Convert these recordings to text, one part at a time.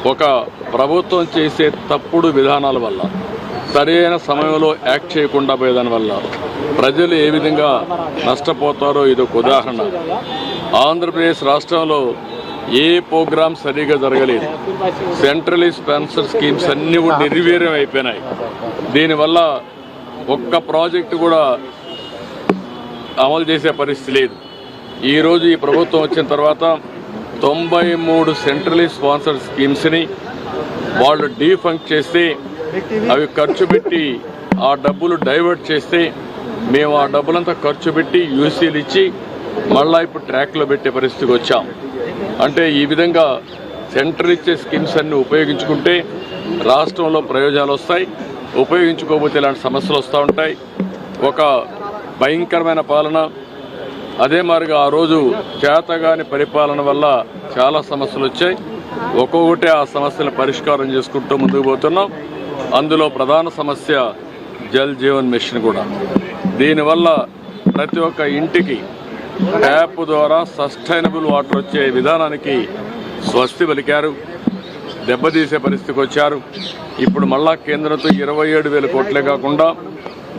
ఒక ప్రభుత్వం చేసే తప్పుడు విధానాల వల్ల, సరైన సమయంలో యాక్ట్ చేయకుండా పోయేదాని వల్ల ప్రజలు ఏ విధంగా నష్టపోతారో ఇదొక ఉదాహరణ. ఆంధ్రప్రదేశ్ రాష్ట్రంలో ఏ ప్రోగ్రామ్ సరిగా జరగలేదు. సెంట్రలీ స్పాన్సర్ స్కీమ్స్ అన్నీ కూడా నిర్వీర్యం అయిపోయినాయి. దీనివల్ల ఒక్క ప్రాజెక్టు కూడా అమలు చేసే పరిస్థితి లేదు. ఈరోజు ఈ ప్రభుత్వం వచ్చిన తర్వాత 93 సెంట్రలీ స్పాన్సర్డ్ స్కీమ్స్ని వాళ్ళు డీఫంక్ట్ చేస్తే, అవి ఖర్చు పెట్టి ఆ డబ్బులు డైవర్ట్ చేస్తే, మేము ఆ డబ్బులంతా ఖర్చు పెట్టి యూసీలు ఇచ్చి మళ్ళీ ఇప్పుడు ట్రాక్లో పెట్టే పరిస్థితికి వచ్చాం. అంటే ఈ విధంగా సెంటర్ ఇచ్చే స్కీమ్స్ అన్ని ఉపయోగించుకుంటే రాష్ట్రంలో ప్రయోజనాలు వస్తాయి, ఉపయోగించుకోకపోతే ఇలాంటి సమస్యలు వస్తూ ఉంటాయి. ఒక భయంకరమైన పాలన. అదే మాదిరిగా ఆ రోజు చేతగాని పరిపాలన వల్ల చాలా సమస్యలు వచ్చాయి. ఒక్కొక్కటి ఆ సమస్యలు పరిష్కారం చేసుకుంటూ ముందుకు పోతున్నాం. అందులో ప్రధాన సమస్య జల్ జీవన్ మిషన్ కూడా. దీనివల్ల ప్రతి ఒక్క ఇంటికి ట్యాప్ ద్వారా సస్టైనబుల్ వాటర్ వచ్చే విధానానికి స్వస్తి పలికారు, దెబ్బతీసే పరిస్థితికి వచ్చారు. ఇప్పుడు మళ్ళా కేంద్రంతో 27,000 కోట్లే కాకుండా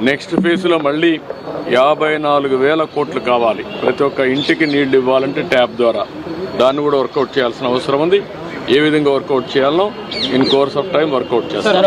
నెక్స్ట్ ఫేజ్లో మళ్ళీ 54,000 కోట్లు కావాలి. ప్రతి ఒక్క ఇంటికి నీళ్లు ఇవ్వాలంటే ట్యాప్ ద్వారా. దాన్ని కూడా వర్కౌట్ చేయాల్సిన అవసరం ఉంది. ఏ విధంగా వర్కౌట్ చేయాలో in course of time workout చేస్తారు.